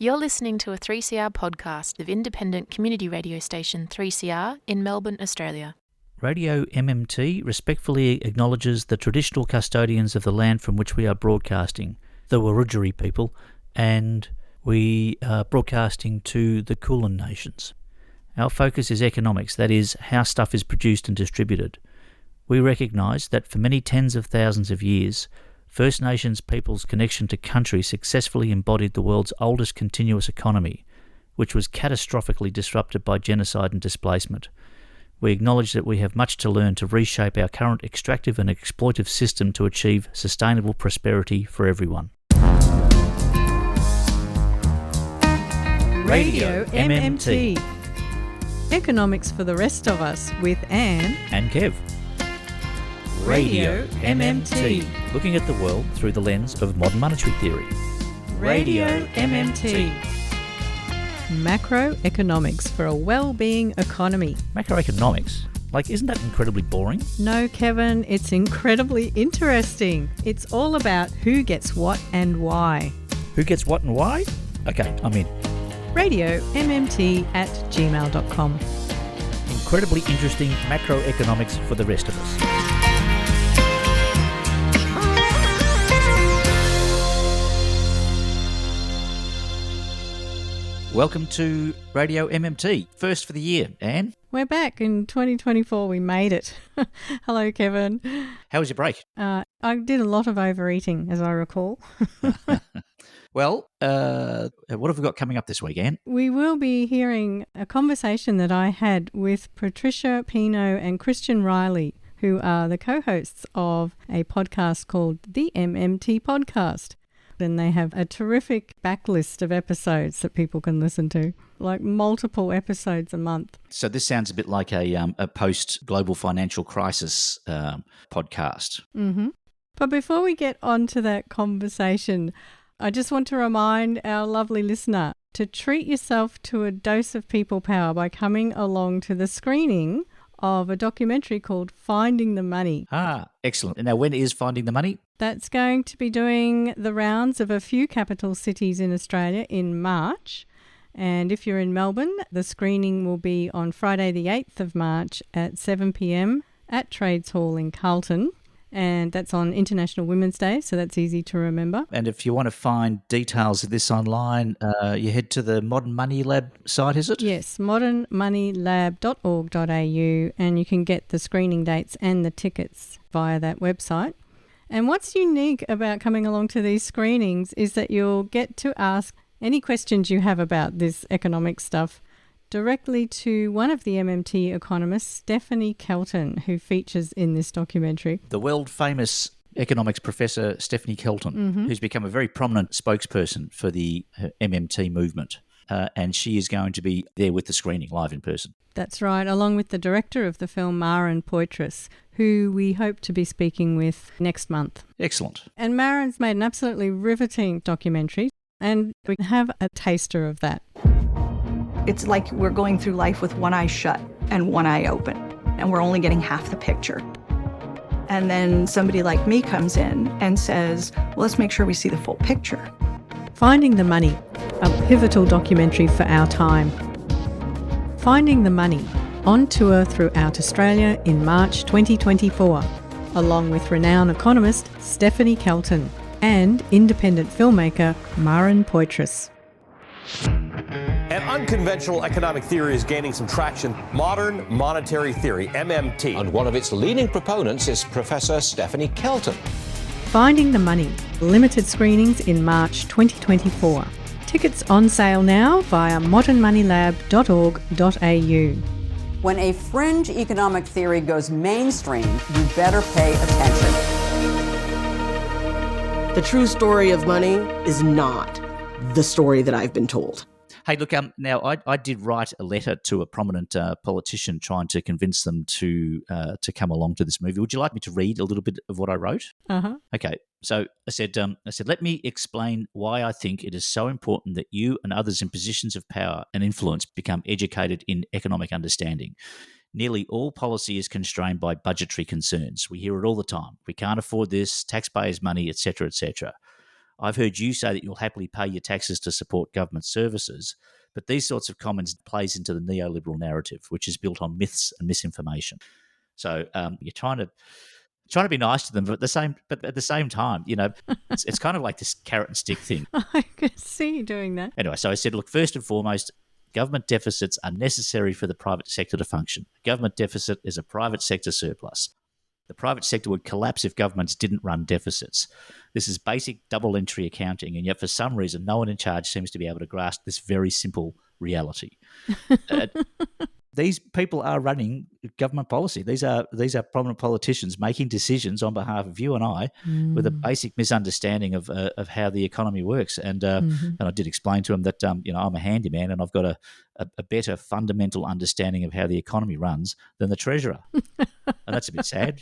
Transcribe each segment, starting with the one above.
You're listening to a 3CR podcast of independent community radio station 3CR in Melbourne, Australia. Radio MMT respectfully acknowledges the traditional custodians of the land from which we are broadcasting, the Wurundjeri people, and we are broadcasting to the Kulin Nations. Our focus is economics, that is, how stuff is produced and distributed. We recognise that for many tens of thousands of years, First Nations people's connection to country successfully embodied the world's oldest continuous economy, which was catastrophically disrupted by genocide and displacement. We acknowledge that we have much to learn to reshape our current extractive and exploitive system to achieve sustainable prosperity for everyone. Radio MMT. Economics for the rest of us with Anne and Kev. Radio MMT. Looking at the world through the lens of modern monetary theory. Radio MMT. Macroeconomics for a well-being economy. Macroeconomics? Isn't that incredibly boring? No, Kevin, it's incredibly interesting. It's all about who gets what and why. Who gets what and why? Okay, I'm in. RadioMMT@gmail.com. Incredibly interesting macroeconomics for the rest of us. Welcome to Radio MMT, first for the year, Anne. We're back in 2024. We made it. Hello, Kevin. How was your break? I did a lot of overeating, as I recall. Well, what have we got coming up this week, Anne? We will be hearing a conversation that I had with Patricia Pino and Christian Riley, who are the co-hosts of a podcast called The MMT Podcast. And they have a terrific backlist of episodes that people can listen to, like multiple episodes a month. So this sounds a bit like a post-global financial crisis podcast. Mm-hmm. But before we get on to that conversation, I just want to remind our lovely listener to treat yourself to a dose of people power by coming along to the screening of a documentary called Finding the Money. Ah, excellent. And now when is Finding the Money? That's going to be doing the rounds of a few capital cities in Australia in March. And if you're in Melbourne, the screening will be on Friday the 8th of March at 7 p.m. at Trades Hall in Carlton. And that's on International Women's Day, so that's easy to remember. And if you want to find details of this online, you head to the Modern Money Lab site, is it? Yes, modernmoneylab.org.au, and you can get the screening dates and the tickets via that website. And what's unique about coming along to these screenings is that you'll get to ask any questions you have about this economic stuff directly to one of the MMT economists, Stephanie Kelton, who features in this documentary. The world-famous economics professor Stephanie Kelton, who's become a very prominent spokesperson for the MMT movement. And she is going to be there with the screening live in person. That's right, along with the director of the film, Marin Poitras, who we hope to be speaking with next month. Excellent. And Marin's made an absolutely riveting documentary, and we have a taster of that. It's like we're going through life with one eye shut and one eye open, and we're only getting half the picture. And then somebody like me comes in and says, well, let's make sure we see the full picture. Finding the Money, a pivotal documentary for our time. Finding the Money, on tour throughout Australia in March 2024, along with renowned economist Stephanie Kelton and independent filmmaker Marin Poitras. An unconventional economic theory is gaining some traction, modern monetary theory, MMT. And one of its leading proponents is Professor Stephanie Kelton. Finding the Money, limited screenings in March 2024. Tickets on sale now via modernmoneylab.org.au. When a fringe economic theory goes mainstream, you better pay attention. The true story of money is not the story that I've been told. Hey, look, now I did write a letter to a prominent politician trying to convince them to come along to this movie. Would you like me to read a little bit of what I wrote? Uh-huh. Okay. So I said, let me explain why I think it is so important that you and others in positions of power and influence become educated in economic understanding. Nearly all policy is constrained by budgetary concerns. We hear it all the time. We can't afford this, taxpayers' money, etc., etc. I've heard you say that you'll happily pay your taxes to support government services, but these sorts of comments plays into the neoliberal narrative, which is built on myths and misinformation. So you're trying to be nice to them, but at the same time, it's kind of like this carrot and stick thing. I can see you doing that. Anyway, so I said, look, first and foremost, government deficits are necessary for the private sector to function. A government deficit is a private sector surplus. The private sector would collapse if governments didn't run deficits. This is basic double entry accounting, and yet for some reason, no one in charge seems to be able to grasp this very simple reality. These people are running government policy. These are prominent politicians making decisions on behalf of you and I with a basic misunderstanding of how the economy works. And I did explain to them that I'm a handyman and I've got a better fundamental understanding of how the economy runs than the treasurer. And that's a bit sad,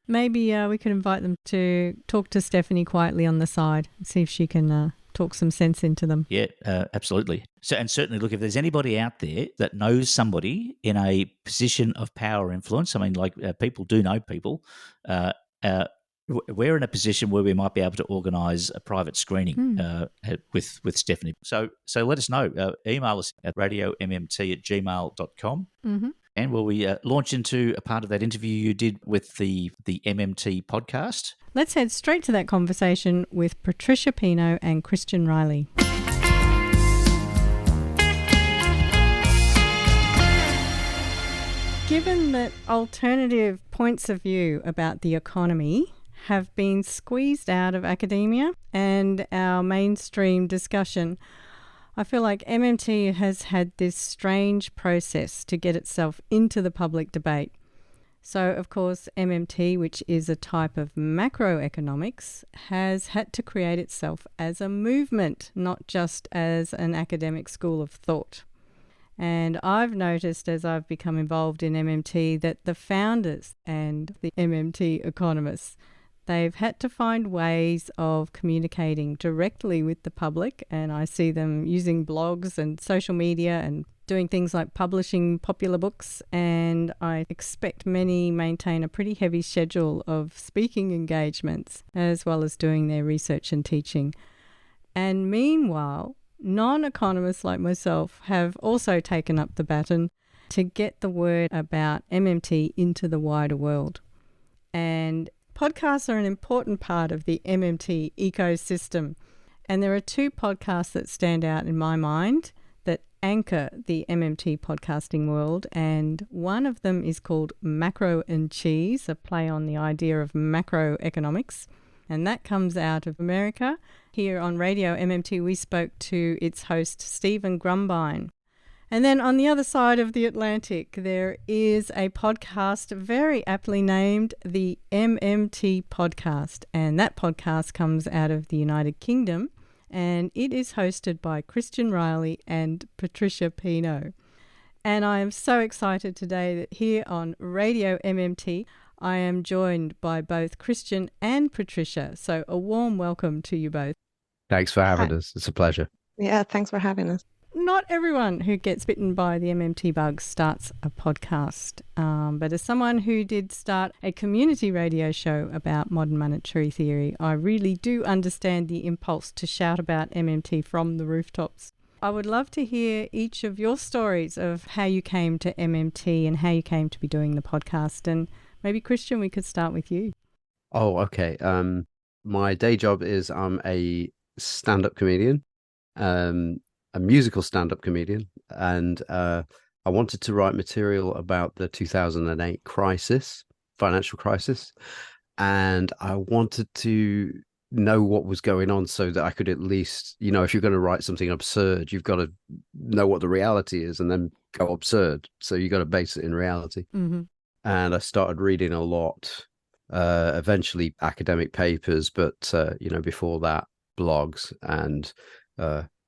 Maybe we could invite them to talk to Stephanie quietly on the side and see if she can talk some sense into them. Yeah, absolutely. So, and certainly, look, if there's anybody out there that knows somebody in a position of power or influence, I mean, like people do know people, we're in a position where we might be able to organise a private screening with Stephanie. So let us know. Email us at radiommt@gmail.com. Mm-hmm. And will we launch into a part of that interview you did with the MMT podcast? Let's head straight to that conversation with Patricia Pino and Christian Riley. Given that alternative points of view about the economy have been squeezed out of academia and our mainstream discussion, I feel like MMT has had this strange process to get itself into the public debate. So, of course, MMT, which is a type of macroeconomics, has had to create itself as a movement, not just as an academic school of thought. And I've noticed as I've become involved in MMT that the founders and the MMT economists, they've had to find ways of communicating directly with the public, and I see them using blogs and social media and doing things like publishing popular books, and I expect many maintain a pretty heavy schedule of speaking engagements as well as doing their research and teaching. And meanwhile, non-economists like myself have also taken up the baton to get the word about MMT into the wider world. And podcasts are an important part of the MMT ecosystem. And there are two podcasts that stand out in my mind that anchor the MMT podcasting world. And one of them is called Macro and Cheese, a play on the idea of macroeconomics. And that comes out of America. Here on Radio MMT, we spoke to its host, Stephen Grumbine. And then on the other side of the Atlantic, there is a podcast very aptly named the MMT Podcast. And that podcast comes out of the United Kingdom, and it is hosted by Christian Riley and Patricia Pino. And I am so excited today that here on Radio MMT, I am joined by both Christian and Patricia. So a warm welcome to you both. Thanks for having us. It's a pleasure. Yeah, thanks for having us. Not everyone who gets bitten by the MMT bug starts a podcast, but as someone who did start a community radio show about modern monetary theory, I really do understand the impulse to shout about MMT from the rooftops. I would love to hear each of your stories of how you came to MMT and how you came to be doing the podcast. And maybe, Christian, we could start with you. Oh, okay. My day job is I'm a stand-up comedian, a musical stand-up comedian, and I wanted to write material about the 2008 financial crisis, and I wanted to know what was going on so that I could at least, if you're going to write something absurd, you've got to know what the reality is and then go absurd. So you got to base it in reality. Mm-hmm. And I started reading a lot, eventually academic papers, but, before that, blogs and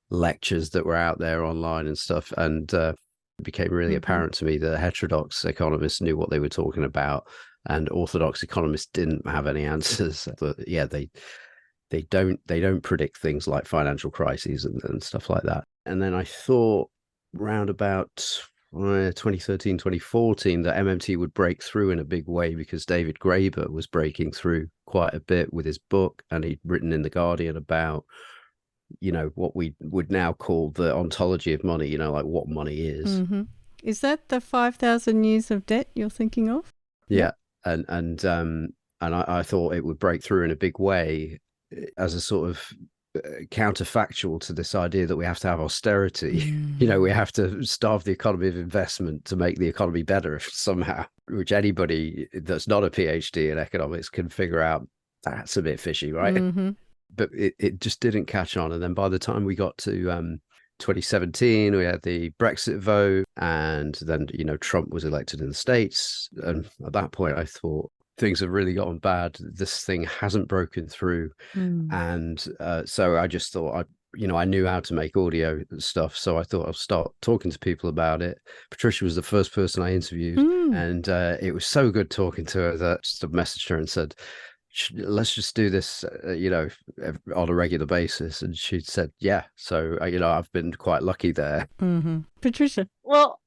lectures that were out there online and stuff. And it became really apparent to me that heterodox economists knew what they were talking about and orthodox economists didn't have any answers. But yeah, they don't predict things like financial crises and stuff like that. And then I thought round about 2013, 2014 that MMT would break through in a big way because David Graeber was breaking through quite a bit with his book, and he'd written in The Guardian about, what we would now call the ontology of money, like what money is. Mm-hmm. Is that the 5,000 years of debt you're thinking of? Yeah. And I thought it would break through in a big way as a sort of counterfactual to this idea that we have to have austerity. We have to starve the economy of investment to make the economy better somehow, which anybody that's not a PhD in economics can figure out that's a bit fishy, right? Mm-hmm. But it just didn't catch on. And then by the time we got to 2017, we had the Brexit vote, and then, Trump was elected in the States. And at that point, I thought, things have really gotten bad. This thing hasn't broken through. And so I just thought, I knew how to make audio stuff. So I thought I'll start talking to people about it. Patricia was the first person I interviewed. And it was so good talking to her that I just messaged her and said, let's just do this, on a regular basis. And she said, yeah. So, I've been quite lucky there. Mm-hmm. Patricia? Well,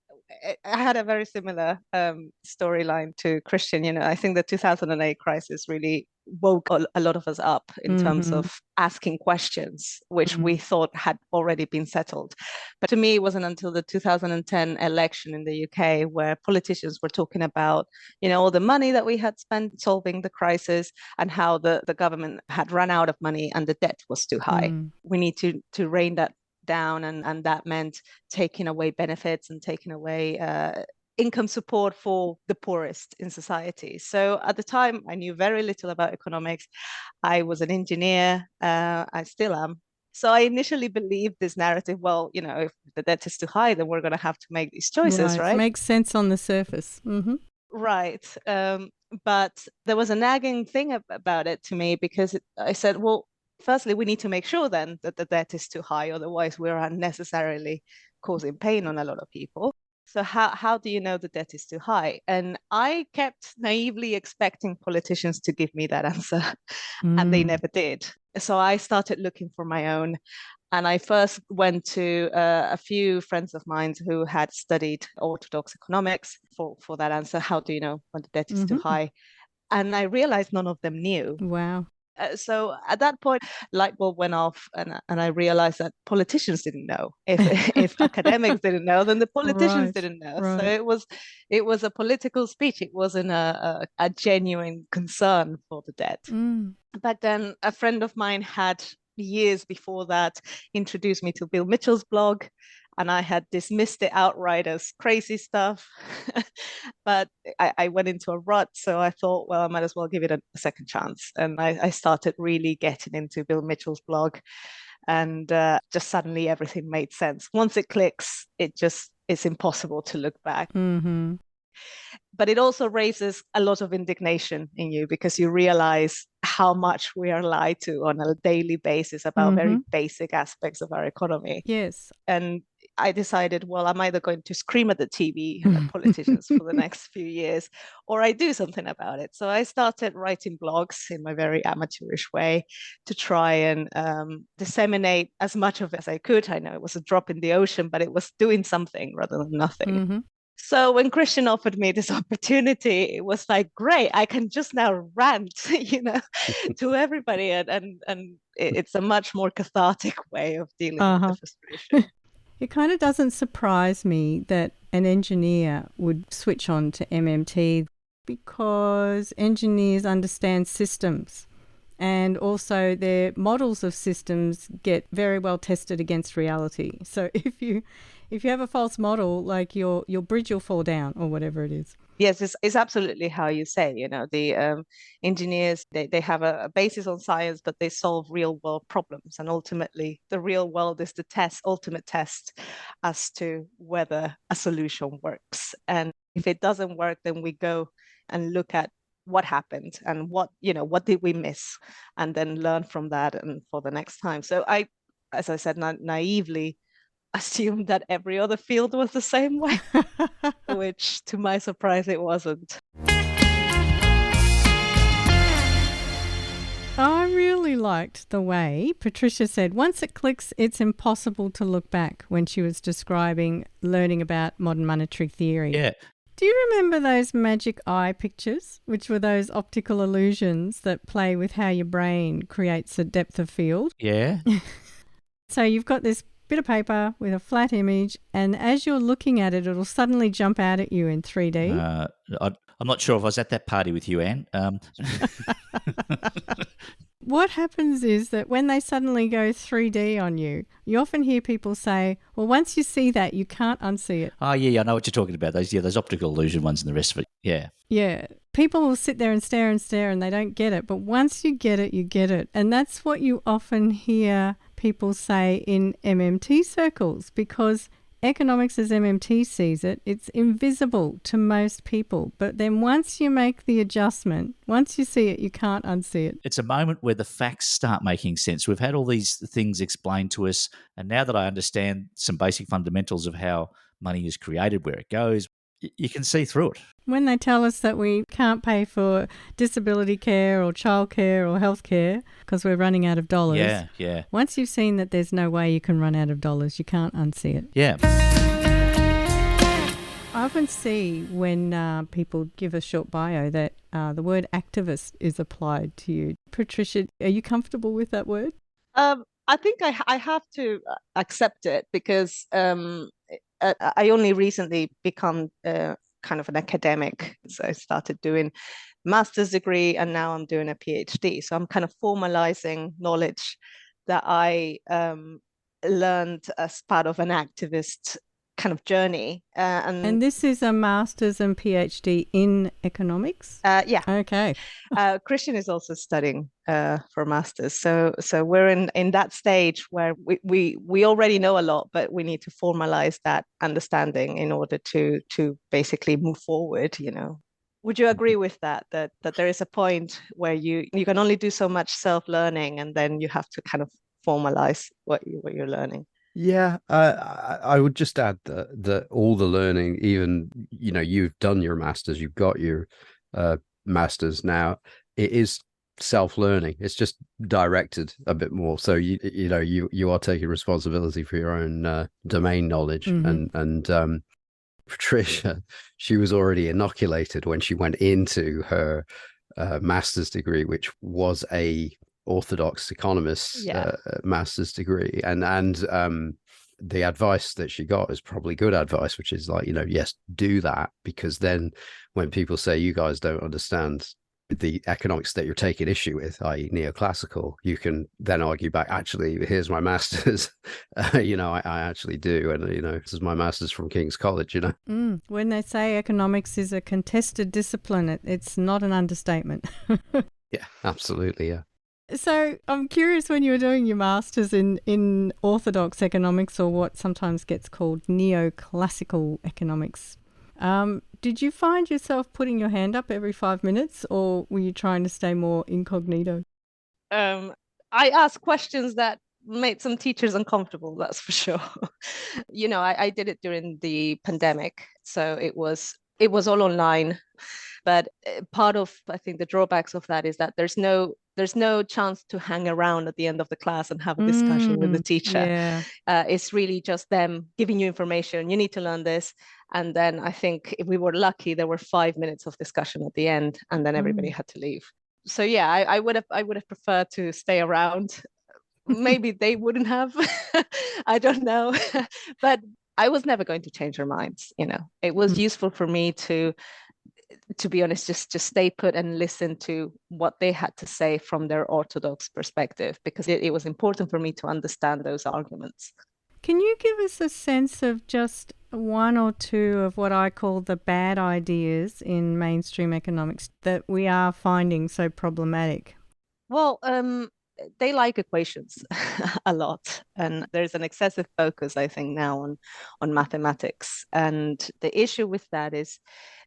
I had a very similar storyline to Christian. I think the 2008 crisis really woke a lot of us up in terms of asking questions, which we thought had already been settled. But to me, it wasn't until the 2010 election in the UK where politicians were talking about, all the money that we had spent solving the crisis and how the government had run out of money and the debt was too high. We need to rein that down, and that meant taking away benefits and taking away income support for the poorest in society. So at the time, I knew very little about economics. I was an engineer. I still am. So I initially believed this narrative, well, if the debt is too high, then we're going to have to make these choices, right? Makes sense on the surface. Mm-hmm. Right. But there was a nagging thing about it to me, because I said, well, firstly, we need to make sure then that the debt is too high, otherwise we're unnecessarily causing pain on a lot of people. So how do you know the debt is too high? And I kept naively expecting politicians to give me that answer, and they never did. So I started looking for my own. And I first went to a few friends of mine who had studied orthodox economics for that answer. How do you know when the debt is too high? And I realized none of them knew. Wow. So at that point, light bulb went off, and I realized that politicians didn't know. If academics didn't know, then the politicians didn't know. Right. So it was a political speech. It wasn't a genuine concern for the debt. Back then, a friend of mine had, years before that, introduced me to Bill Mitchell's blog, and I had dismissed it outright as crazy stuff. But I went into a rut, so I thought, well, I might as well give it a second chance. And I started really getting into Bill Mitchell's blog, and just suddenly everything made sense. Once it clicks, it's impossible to look back. Mm-hmm. But it also raises a lot of indignation in you, because you realize how much we are lied to on a daily basis about very basic aspects of our economy. Yes. And I decided, well, I'm either going to scream at the TV at politicians for the next few years, or I do something about it. So I started writing blogs in my very amateurish way to try and disseminate as much of it as I could. I know it was a drop in the ocean, but it was doing something rather than nothing. So when Christian offered me this opportunity, it was like, great, I can just now rant, to everybody. And it's a much more cathartic way of dealing with the frustration. It kind of doesn't surprise me that an engineer would switch on to MMT, because engineers understand systems, and also their models of systems get very well tested against reality. So if you have a false model, like your bridge will fall down, or whatever it is. Yes, it's absolutely how you say. The engineers, they have a basis on science, but they solve real world problems. And ultimately, the real world is the ultimate test as to whether a solution works. And if it doesn't work, then we go and look at what happened and what did we miss, and then learn from that and for the next time. So I, as I said, naively assumed that every other field was the same way, which to my surprise it wasn't. I really liked the way Patricia said, once it clicks, it's impossible to look back, when she was describing learning about modern monetary theory. Yeah. Do you remember those magic eye pictures, which were those optical illusions that play with how your brain creates a depth of field? Yeah. So you've got this bit of paper with a flat image, and as you're looking at it, it'll suddenly jump out at you in 3D. I'm not sure if I was at that party with you, Anne. What happens is that when they suddenly go 3D on you, you often hear people say, well, once you see that, you can't unsee it. Oh, yeah, I know what you're talking about. Those optical illusion ones and the rest of it. Yeah. Yeah. People will sit there and stare and they don't get it. But once you get it, you get it. And that's what you often hear people say in MMT circles, because economics as MMT sees it, it's invisible to most people. But then once you make the adjustment, once you see it, you can't unsee it. It's a moment where the facts start making sense. We've had all these things explained to us, and now that I understand some basic fundamentals of how money is created, where it goes, you can see through it. When they tell us that we can't pay for disability care or childcare or health care because we're running out of dollars. Yeah. Once you've seen that there's no way you can run out of dollars, you can't unsee it. Yeah. I often see when people give a short bio that the word activist is applied to you. Patricia, are you comfortable with that word? I think I have to accept it because I only recently become kind of an academic. So I started doing master's degree and now I'm doing a PhD. So I'm kind of formalizing knowledge that I learned as part of an activist kind of journey. And this is a master's and PhD in economics? Yeah. Okay. Christian is also studying for masters. So we're in that stage where we already know a lot, but we need to formalize that understanding in order to basically move forward, you know. Would you agree with that there is a point where you can only do so much self-learning and then you have to kind of formalize what you're learning? Yeah, I would just add that all the learning, even, you know, you've done your masters, you've got your masters now, it is self-learning. It's just directed a bit more. So you are taking responsibility for your own domain knowledge. Mm-hmm. And Patricia, she was already inoculated when she went into her master's degree, which was a orthodox economist master's degree, and the advice that she got is probably good advice, which is like, you know, yes, do that, because then when people say you guys don't understand the economics that you're taking issue with, i.e. neoclassical, you can then argue back, actually, here's my master's. You know, I actually do, and you know, this is my master's from King's College, you know. When they say economics is a contested discipline, it's not an understatement. Yeah, absolutely. Yeah. So I'm curious, when you were doing your master's in orthodox economics, or what sometimes gets called neoclassical economics, did you find yourself putting your hand up every 5 minutes, or were you trying to stay more incognito? I asked questions that made some teachers uncomfortable, that's for sure. You know, I did it during the pandemic, so it was all online. But part of, I think, the drawbacks of that is that there's no chance to hang around at the end of the class and have a discussion with the teacher. Yeah. It's really just them giving you information. You need to learn this. And then I think if we were lucky, there were 5 minutes of discussion at the end, and then everybody had to leave. So yeah, I would have preferred to stay around. Maybe they wouldn't have. I don't know. But I was never going to change their minds. You know, it was useful for me to be honest, just stay put and listen to what they had to say from their orthodox perspective, because it was important for me to understand those arguments. Can you give us a sense of just one or two of what I call the bad ideas in mainstream economics that we are finding so problematic? Well, they like equations a lot, and there's an excessive focus, I think, now on mathematics. And the issue with that is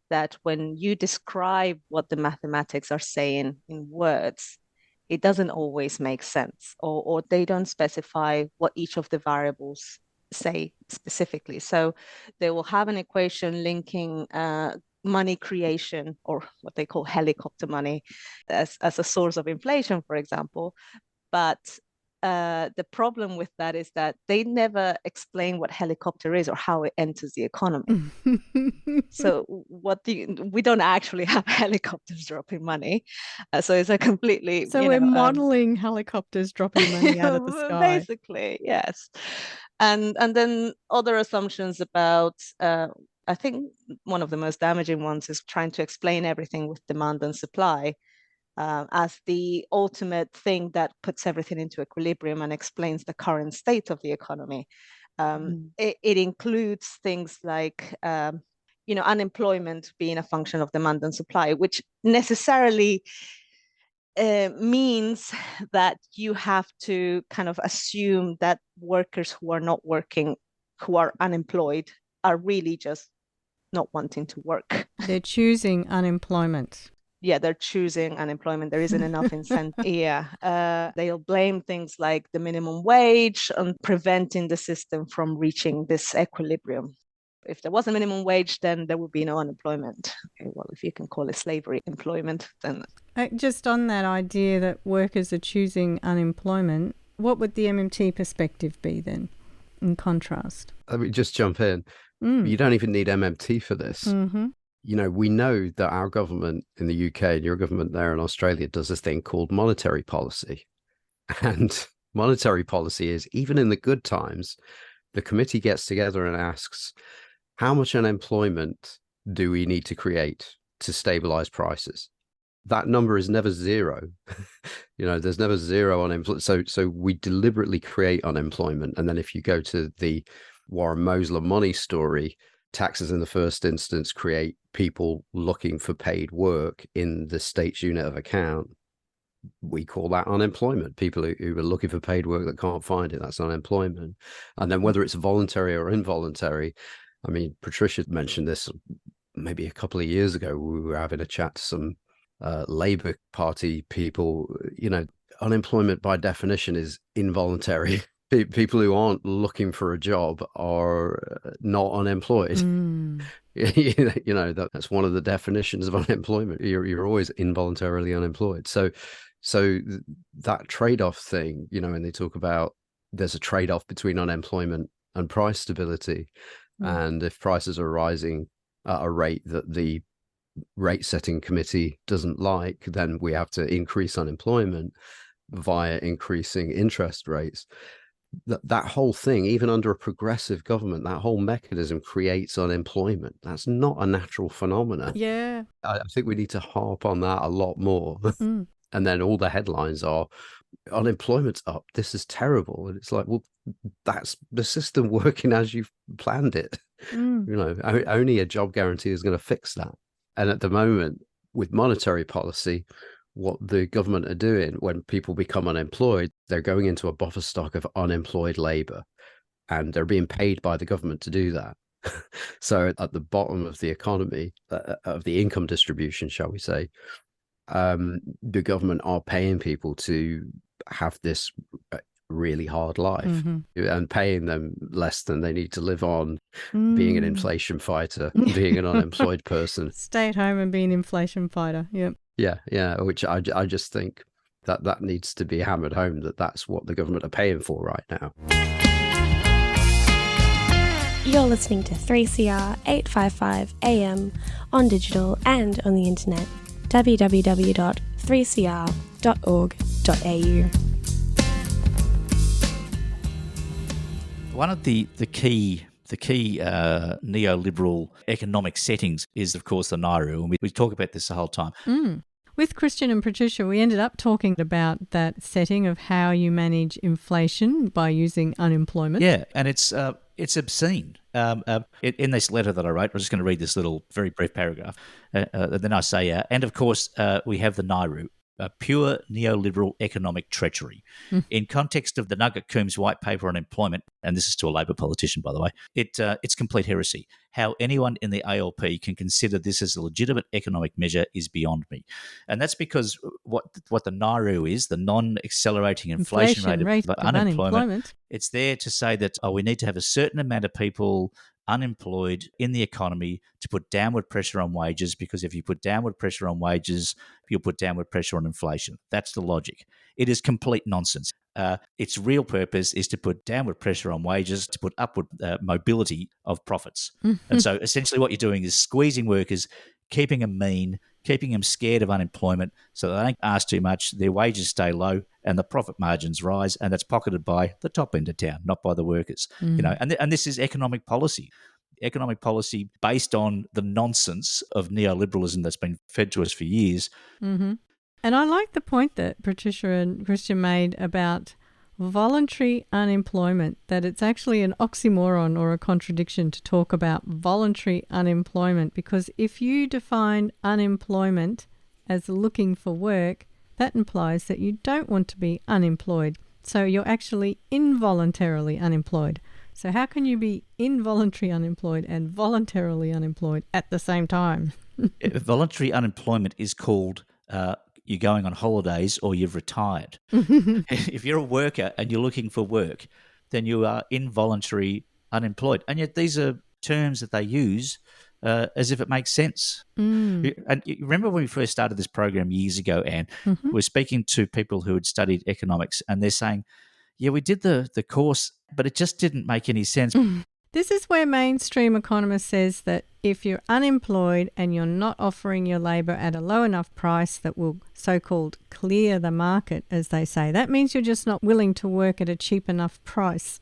that when you describe what the mathematics are saying in words, it doesn't always make sense, or they don't specify what each of the variables say specifically. So they will have an equation linking money creation, or what they call helicopter money, as a source of inflation, for example. But the problem with that is that they never explain what helicopter is or how it enters the economy. So we don't actually have helicopters dropping money. So it's a completely... So we're modeling helicopters dropping money out of the sky. Basically, yes. And then other assumptions about... I think one of the most damaging ones is trying to explain everything with demand and supply as the ultimate thing that puts everything into equilibrium and explains the current state of the economy. It includes things like, unemployment being a function of demand and supply, which necessarily means that you have to kind of assume that workers who are not working, who are unemployed, are really just not wanting to work. They're choosing unemployment. Yeah, they're choosing unemployment. There isn't enough incentive. Yeah, they'll blame things like the minimum wage on preventing the system from reaching this equilibrium. If there was a minimum wage, then there would be no unemployment. Okay, well, if you can call it slavery employment, then... Just on that idea that workers are choosing unemployment, what would the MMT perspective be then, in contrast? Let me just jump in. You don't even need MMT for this. Mm-hmm. We know that our government in the UK and your government there in Australia does this thing called monetary policy. And monetary policy is, even in the good times, the committee gets together and asks, how much unemployment do we need to create to stabilize prices? That number is never zero. There's never zero unemployment. So we deliberately create unemployment. And then if you go to the Warren Mosler money story, taxes in the first instance create people looking for paid work in the state's unit of account. We call that unemployment. People who are looking for paid work that can't find it, that's unemployment. And then whether it's voluntary or involuntary, I mean, Patricia mentioned this maybe a couple of years ago. We were having a chat to some Labour Party people. Unemployment by definition is involuntary. People who aren't looking for a job are not unemployed. That's one of the definitions of unemployment. You're always involuntarily unemployed. So that trade-off thing, and they talk about there's a trade-off between unemployment and price stability. And if prices are rising at a rate that the rate setting committee doesn't like, then we have to increase unemployment via increasing interest rates. That whole thing, even under a progressive government, that whole mechanism creates unemployment. That's not a natural phenomenon. Yeah. I think we need to harp on that a lot more. And then all the headlines are, unemployment's up, this is terrible. And it's like, well, that's the system working as you've planned it. Only a job guarantee is going to fix that. And at the moment, with monetary policy, what the government are doing when people become unemployed, they're going into a buffer stock of unemployed labor, and they're being paid by the government to do that. So at the bottom of the economy, of the income distribution, shall we say, the government are paying people to have this really hard life and paying them less than they need to live on, being an inflation fighter, being an unemployed person. Stay at home and be an inflation fighter. Yep. Yeah, which I just think that needs to be hammered home, that's what the government are paying for right now. You're listening to 3CR 855 AM on digital and on the internet. www.3cr.org.au. One of the key neoliberal economic settings is, of course, the Nauru, and we talk about this the whole time. With Christian and Patricia, we ended up talking about that setting of how you manage inflation by using unemployment. Yeah, and it's obscene. In this letter that I wrote, I'm just going to read this little very brief paragraph. Then I say, and of course, we have the Nauru, a pure neoliberal economic treachery. In context of the Nugget Coombs white paper on employment, and this is to a Labor politician, by the way, it's complete heresy. How anyone in the ALP can consider this as a legitimate economic measure is beyond me. And that's because what the Nauru is, the non-accelerating inflation rate of unemployment, it's there to say that we need to have a certain amount of people unemployed in the economy to put downward pressure on wages, because if you put downward pressure on wages, you'll put downward pressure on inflation. That's the logic. It is complete nonsense. Its real purpose is to put downward pressure on wages, to put upward mobility of profits. And so essentially what you're doing is squeezing workers, keeping them mean, keeping them scared of unemployment so they don't ask too much, their wages stay low and the profit margins rise, and that's pocketed by the top end of town, not by the workers. And this is economic policy based on the nonsense of neoliberalism that's been fed to us for years. Mm-hmm. And I like the point that Patricia and Christian made about voluntary unemployment, that it's actually an oxymoron or a contradiction to talk about voluntary unemployment, because if you define unemployment as looking for work, that implies that you don't want to be unemployed. So you're actually involuntarily unemployed. So how can you be involuntary unemployed and voluntarily unemployed at the same time? Voluntary unemployment is called you're going on holidays or you've retired. If you're a worker and you're looking for work, then you are involuntary unemployed. And yet these are terms that they use as if it makes sense. And you remember when we first started this program years ago, Anne, we were speaking to people who had studied economics, and they're saying, yeah, we did the course, but it just didn't make any sense. This is where mainstream economists says that if you're unemployed and you're not offering your labour at a low enough price that will so-called clear the market, as they say, that means you're just not willing to work at a cheap enough price.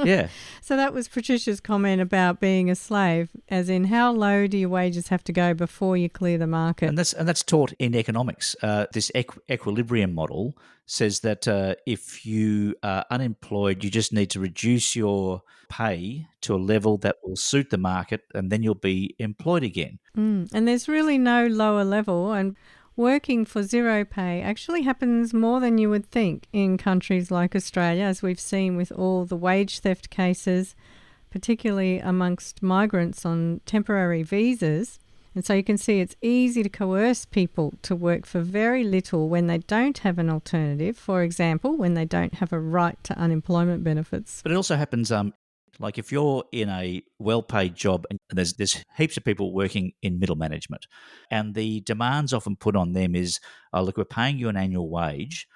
Yeah. So that was Patricia's comment about being a slave, as in how low do your wages have to go before you clear the market? And that's taught in economics. This equilibrium model says that if you are unemployed, you just need to reduce your pay to a level that will suit the market, and then you'll be employed again. And there's really no lower level, and working for zero pay actually happens more than you would think in countries like Australia, as we've seen with all the wage theft cases, particularly amongst migrants on temporary visas. And so you can see it's easy to coerce people to work for very little when they don't have an alternative, for example, when they don't have a right to unemployment benefits. But it also happens like if you're in a well-paid job and there's heaps of people working in middle management, and the demands often put on them is, oh, look, we're paying you an annual wage.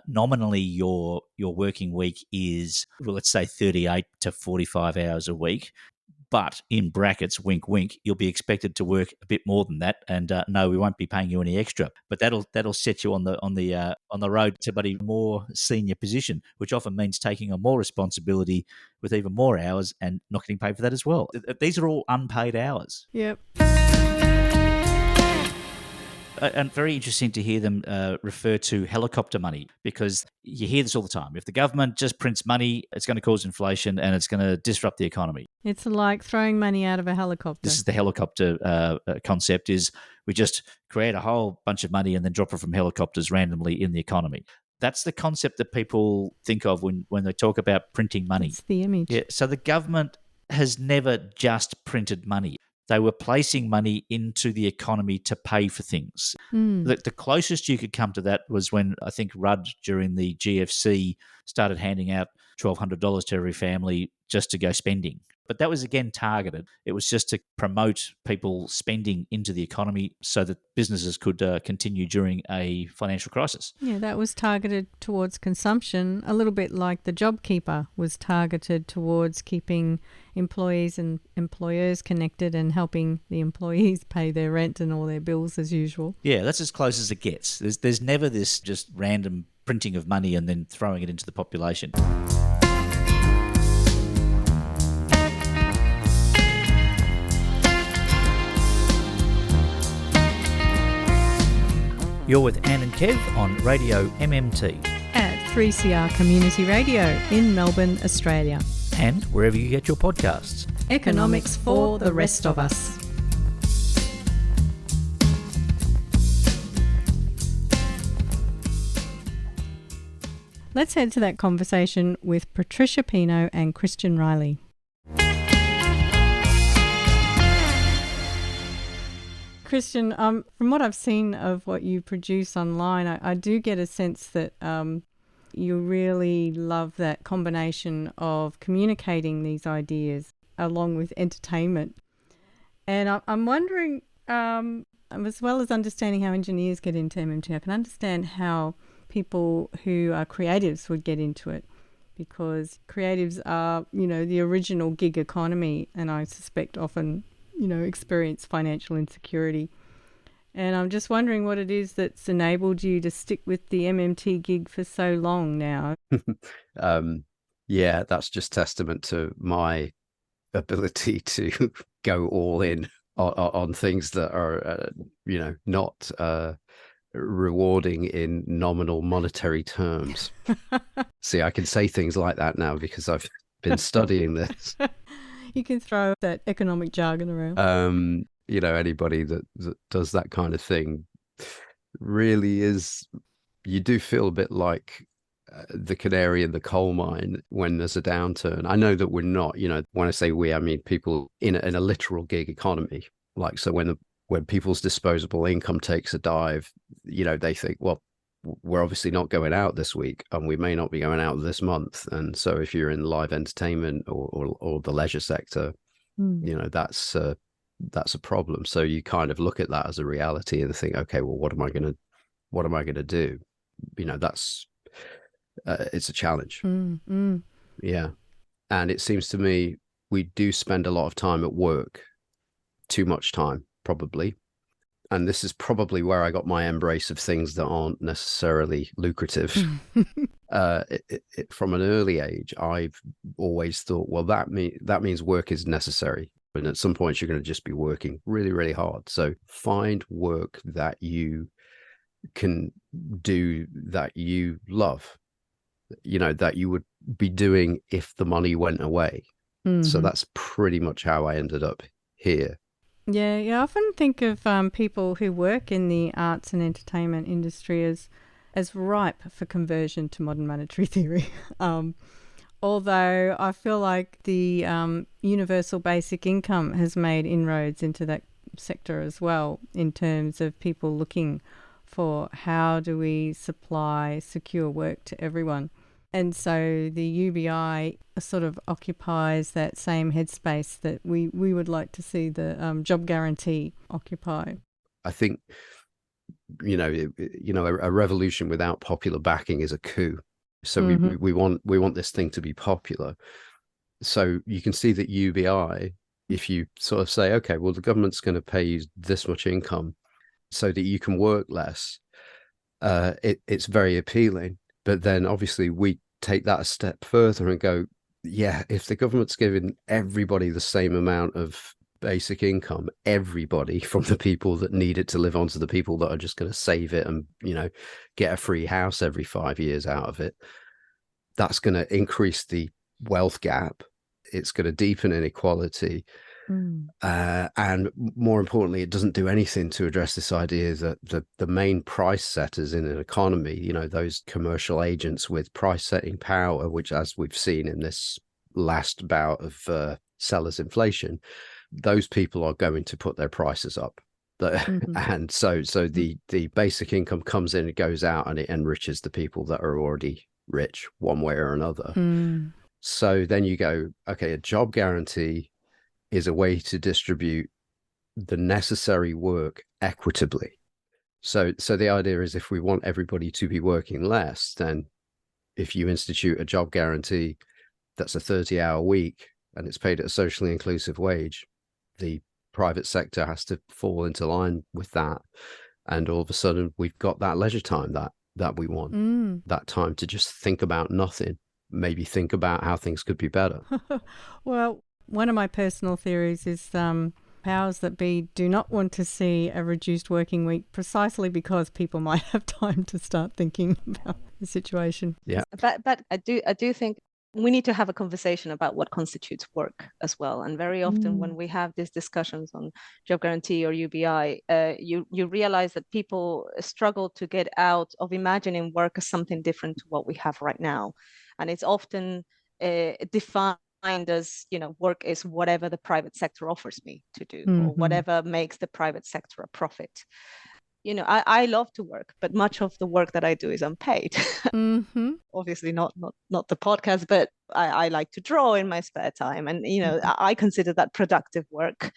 Nominally, your working week is, well, let's say 38 to 45 hours a week. But in brackets, wink, wink, you'll be expected to work a bit more than that, and no, we won't be paying you any extra. But that'll set you on the road to a more senior position, which often means taking on more responsibility with even more hours and not getting paid for that as well. These are all unpaid hours. Yep. And very interesting to hear them refer to helicopter money, because you hear this all the time. If the government just prints money, it's going to cause inflation and it's going to disrupt the economy. It's like throwing money out of a helicopter. This is the helicopter concept, is we just create a whole bunch of money and then drop it from helicopters randomly in the economy. That's the concept that people think of when they talk about printing money. It's the image. Yeah. So the government has never just printed money. They were placing money into the economy to pay for things. The closest you could come to that was when I think Rudd, during the GFC, started handing out $1,200 to every family just to go spending. But that was, again, targeted. It was just to promote people spending into the economy so that businesses could continue during a financial crisis. Yeah, that was targeted towards consumption, a little bit like the JobKeeper was targeted towards keeping employees and employers connected and helping the employees pay their rent and all their bills as usual. Yeah, that's as close as it gets. There's never this just random printing of money and then throwing it into the population. You're with Anne and Kev on Radio MMT. At 3CR Community Radio in Melbourne, Australia. And wherever you get your podcasts. Economics for the rest of us. Let's head to that conversation with Patricia Pino and Christian Riley. Christian, from what I've seen of what you produce online, I do get a sense that you really love that combination of communicating these ideas along with entertainment. And I'm wondering, as well as understanding how engineers get into MMT, I can understand how people who are creatives would get into it, because creatives are, the original gig economy, and I suspect often, experience financial insecurity. And I'm just wondering what it is that's enabled you to stick with the MMT gig for so long now. Yeah, that's just testament to my ability to go all in on things that are, not rewarding in nominal monetary terms. See, I can say things like that now because I've been studying this. You can throw that economic jargon around. Anybody that does that kind of thing really is, you do feel a bit like the canary in the coal mine when there's a downturn. I know that we're not, when I say we, I mean people in a literal gig economy. Like, so when people's disposable income takes a dive, they think, well, we're obviously not going out this week, and we may not be going out this month. And so if you're in live entertainment or the leisure sector, that's a problem. So you kind of look at that as a reality and think, okay, well, what am I going to do? That's it's a challenge. Yeah. And it seems to me we do spend a lot of time at work, too much time probably. And this is probably where I got my embrace of things that aren't necessarily lucrative. From an early age, I've always thought, well, that means work is necessary. And at some point, you're going to just be working really, really hard. So find work that you can do, that you love, that you would be doing if the money went away. So that's pretty much how I ended up here. Yeah, I often think of people who work in the arts and entertainment industry as ripe for conversion to modern monetary theory. Although I feel like the universal basic income has made inroads into that sector as well, in terms of people looking for how do we supply secure work to everyone. And so the UBI sort of occupies that same headspace that we would like to see the job guarantee occupy. I think, a revolution without popular backing is a coup. So we want this thing to be popular. So you can see that UBI, if you sort of say, okay, well, the government's going to pay you this much income so that you can work less, it's very appealing. But then obviously we take that a step further and go, yeah, if the government's giving everybody the same amount of basic income, everybody from the people that need it to live on to the people that are just going to save it and, get a free house every 5 years out of it, that's going to increase the wealth gap. It's going to deepen inequality. And more importantly, it doesn't do anything to address this idea that the main price setters in an economy, those commercial agents with price setting power, which, as we've seen in this last bout of sellers inflation, those people are going to put their prices up. And so the basic income comes in, it goes out, and it enriches the people that are already rich one way or another. So then you go, okay, a job guarantee is a way to distribute the necessary work equitably. So the idea is, if we want everybody to be working less, then if you institute a job guarantee that's a 30-hour week and it's paid at a socially inclusive wage, the private sector has to fall into line with that. And all of a sudden we've got that leisure time that we want, that time to just think about nothing, maybe think about how things could be better. Well, one of my personal theories is powers that be do not want to see a reduced working week, precisely because people might have time to start thinking about the situation. Yeah. But I do think we need to have a conversation about what constitutes work as well. And very often when we have these discussions on job guarantee or UBI, you realize that people struggle to get out of imagining work as something different to what we have right now. And it's often defined as, work is whatever the private sector offers me to do, or whatever makes the private sector a profit. I love to work, but much of the work that I do is unpaid. Mm-hmm. Obviously not the podcast, but I like to draw in my spare time, and I consider that productive work.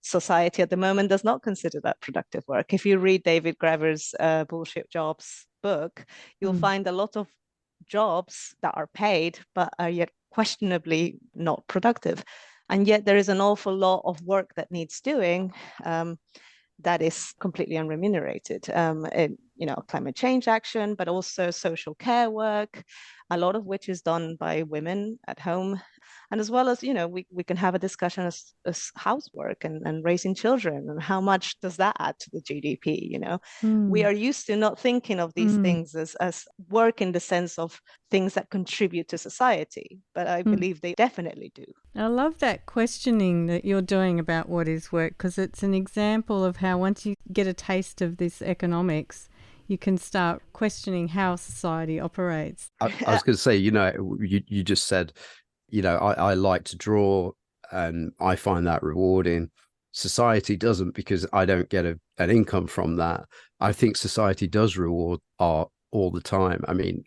Society at the moment does not consider that productive work. If you read David Graeber's Bullshit Jobs book, you'll find a lot of jobs that are paid but are yet questionably not productive, and yet there is an awful lot of work that needs doing that is completely unremunerated. Climate change action, but also social care work, a lot of which is done by women at home. And as well as, we can have a discussion as housework and raising children, and how much does that add to the GDP? We are used to not thinking of these things as work in the sense of things that contribute to society, but I believe they definitely do. I love that questioning that you're doing about what is work, because it's an example of how once you get a taste of this economics, you can start questioning how society operates. I was going to say, you just said, I like to draw and I find that rewarding. Society doesn't, because I don't get an income from that. I think society does reward art all the time. I mean,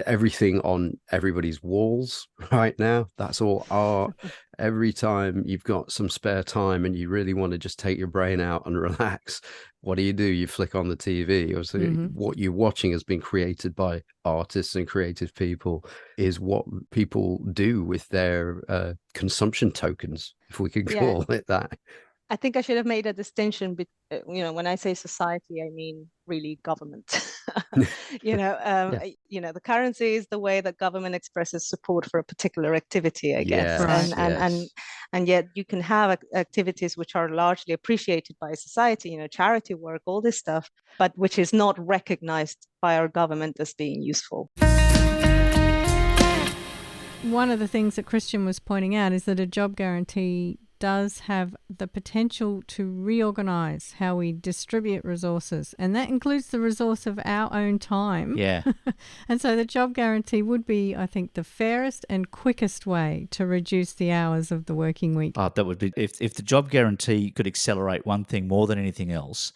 everything on everybody's walls right now, that's all art. Every time you've got some spare time and you really want to just take your brain out and relax, what do? You flick on the TV. Or so what you're watching has been created by artists and creative people, is what people do with their consumption tokens, if we could call it that. I think I should have made a distinction. When I say society, I mean really government. The currency is the way that government expresses support for a particular activity, I guess. And yet you can have activities which are largely appreciated by society, charity work, all this stuff, but which is not recognized by our government as being useful. One of the things that Christian was pointing out is that a job guarantee does have the potential to reorganise how we distribute resources, and that includes the resource of our own time. Yeah. And so the job guarantee would be, I think, the fairest and quickest way to reduce the hours of the working week. Oh, that would be, if the job guarantee could accelerate one thing more than anything else,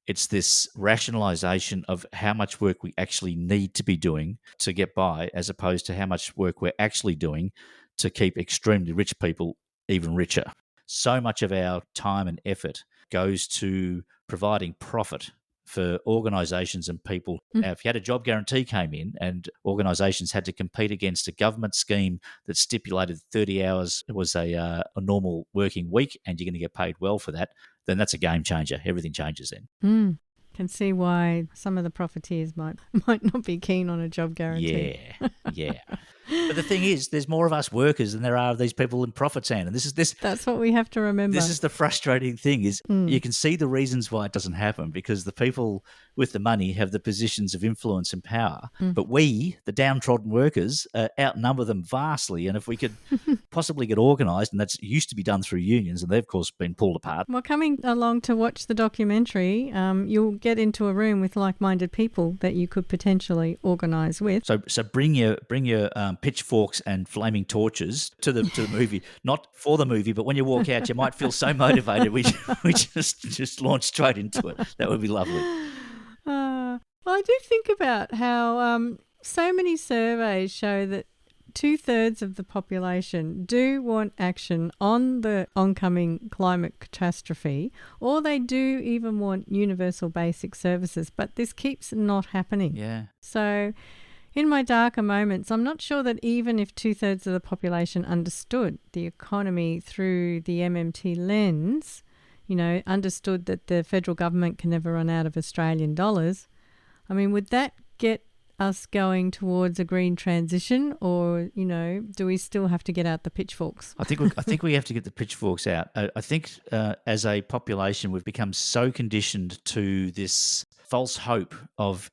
it's this rationalisation of how much work we actually need to be doing to get by, as opposed to how much work we're actually doing to keep extremely rich people even richer. So much of our time and effort goes to providing profit for organisations and people. Now, if you had a job guarantee came in and organisations had to compete against a government scheme that stipulated 30 hours was a normal working week and you're going to get paid well for that, then that's a game changer. Everything changes then. Can see why some of the profiteers might not be keen on a job guarantee. Yeah. But the thing is, there's more of us workers than there are of these people in profits, Anne. And that's what we have to remember. This is the frustrating thing, is you can see the reasons why it doesn't happen, because the people with the money have the positions of influence and power. But we, the downtrodden workers, outnumber them vastly. And if we could possibly get organised, and that's used to be done through unions, and they've, of course, been pulled apart. Well, coming along to watch the documentary, you'll get into a room with like-minded people that you could potentially organise with. So bring your pitchforks and flaming torches to the movie, not for the movie, but when you walk out, you might feel so motivated we just launch straight into it. That would be lovely. Well, I do think about how so many surveys show that 2/3 of the population do want action on the oncoming climate catastrophe, or they do even want universal basic services, but this keeps not happening. Yeah. So in my darker moments, I'm not sure that even if 2/3 of the population understood the economy through the MMT lens, understood that the federal government can never run out of Australian dollars, I mean, would that get us going towards a green transition, or do we still have to get out the pitchforks? I think we have to get the pitchforks out. I think as a population, we've become so conditioned to this false hope of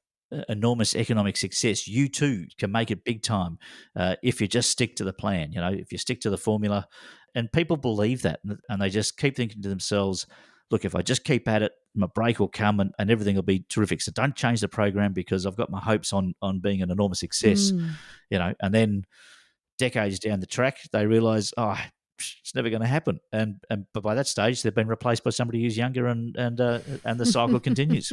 enormous economic success. You too can make it big time if you just stick to the plan. If you stick to the formula, and people believe that, and they just keep thinking to themselves, look, if I just keep at it, my break will come and everything will be terrific. So don't change the program because I've got my hopes on being an enormous success, and then decades down the track, they realise, it's never going to happen. But by that stage, they've been replaced by somebody who's younger, and the cycle continues.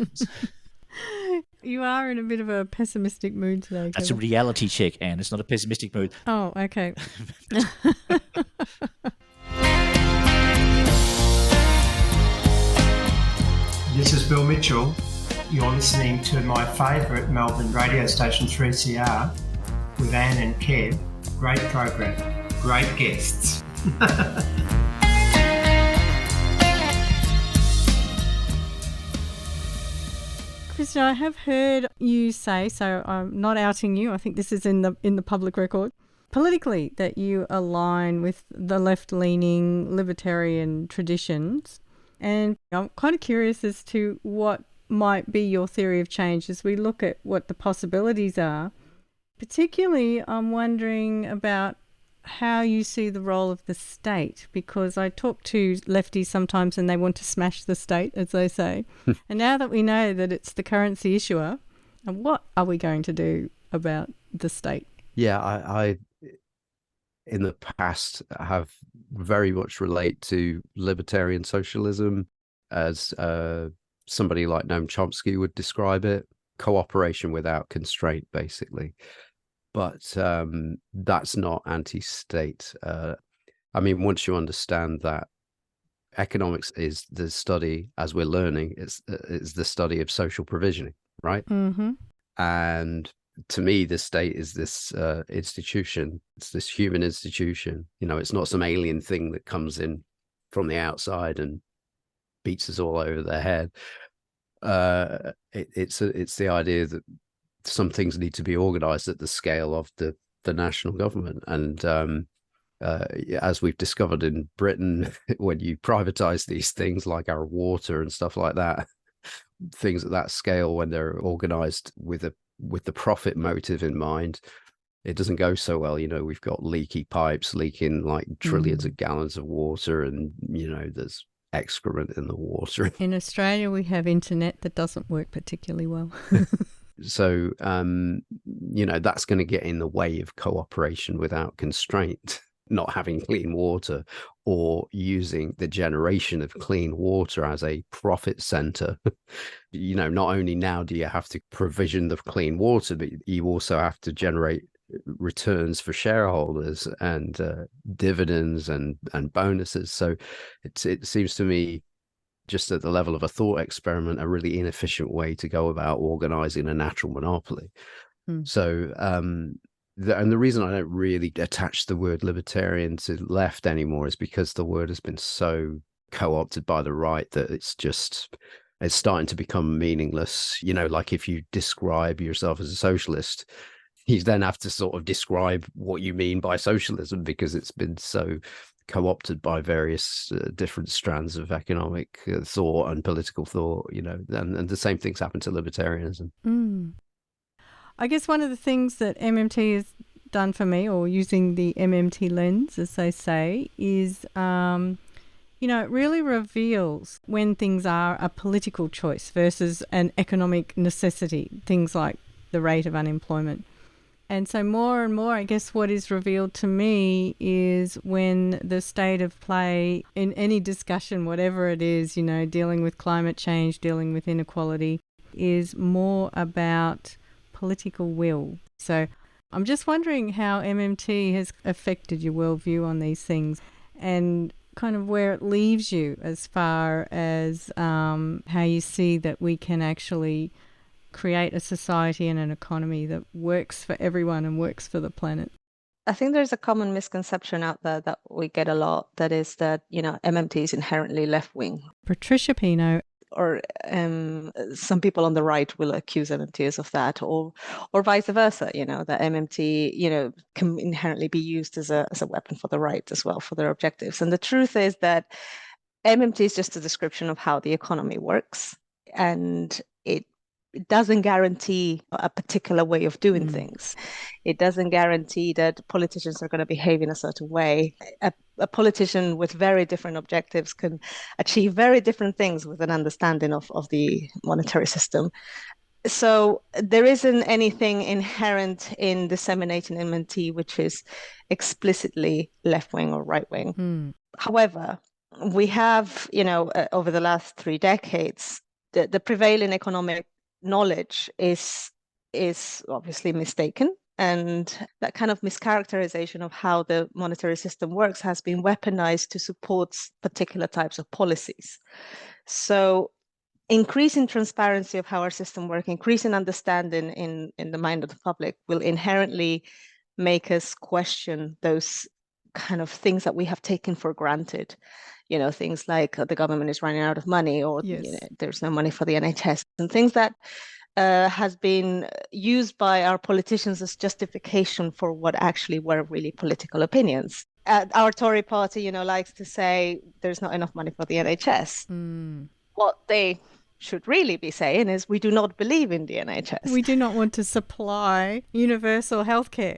You are in a bit of a pessimistic mood today, That's a Kevin. reality check, Anne. It's not a pessimistic mood. Oh, okay. This is Bill Mitchell. You're listening to my favourite Melbourne radio station, 3CR, with Anne and Kev. Great program, great guests. Christian, I have heard you say, so I'm not outing you, I think this is in the public record, politically, that you align with the left-leaning libertarian traditions. And I'm kind of curious as to what might be your theory of change as we look at what the possibilities are. Particularly, I'm wondering about how you see the role of the state, because I talk to lefties sometimes and they want to smash the state, as they say. And now that we know that it's the currency issuer, what are we going to do about the state? Yeah, I in the past have very much relate to libertarian socialism as somebody like Noam Chomsky would describe it, cooperation without constraint, basically. But that's not anti-state. I mean, once you understand that economics is the study, as we're learning, is the study of social provisioning, right? Mm-hmm. And to me, the state is this institution. It's this human institution. You know, it's not some alien thing that comes in from the outside and beats us all over the head. It's the idea that some things need to be organized at the scale of the national government. And as we've discovered in Britain, when you privatize these things like our water and stuff like that, things at that scale, when they're organized with the profit motive in mind, it doesn't go so well. You know, we've got leaky pipes leaking like trillions of gallons of water, and, you know, there's excrement in the water. In Australia, we have internet that doesn't work particularly well. So, you know, that's going to get in the way of cooperation without constraint, not having clean water, or using the generation of clean water as a profit center. You know, not only now do you have to provision the clean water, but you also have to generate returns for shareholders and dividends and bonuses. So it seems to me, just at the level of a thought experiment, a really inefficient way to go about organizing a natural monopoly. So, and the reason I don't really attach the word libertarian to left anymore is because the word has been so co-opted by the right that it's starting to become meaningless. You know, like if you describe yourself as a socialist, you then have to sort of describe what you mean by socialism, because it's been so co-opted by various different strands of economic thought and political thought, you know, and the same things happen to libertarianism. I guess one of the things that MMT has done for me, or using the MMT lens, as they say, is, you know, it really reveals when things are a political choice versus an economic necessity, things like the rate of unemployment. And so more and more, I guess what is revealed to me is when the state of play in any discussion, whatever it is, you know, dealing with climate change, dealing with inequality, is more about political will. So I'm just wondering how MMT has affected your worldview on these things, and kind of where it leaves you as far as how you see that we can actually create a society and an economy that works for everyone and works for the planet. I think there's a common misconception out there that we get a lot, that is that, you know, MMT is inherently left-wing. Patricia Pino. Or some people on the right will accuse MMTs of that, or vice versa, you know, that MMT, you know, can inherently be used as a weapon for the right as well, for their objectives. And the truth is that MMT is just a description of how the economy works, and it doesn't guarantee a particular way of doing things. It doesn't guarantee that politicians are going to behave in a certain way. A politician with very different objectives can achieve very different things with an understanding of the monetary system. So there isn't anything inherent in disseminating MMT which is explicitly left-wing or right-wing. However, we have, over the last 3 decades, the prevailing economic knowledge is obviously mistaken. And that kind of mischaracterization of how the monetary system works has been weaponized to support particular types of policies. So increasing transparency of how our system works, increasing understanding in the mind of the public will inherently make us question those kind of things that we have taken for granted. Things like the government is running out of money, or there's no money for the NHS, and things that has been used by our politicians as justification for what actually were really political opinions. Our Tory party, likes to say there's not enough money for the NHS. What they should really be saying is we do not believe in the NHS. We do not want to supply universal healthcare.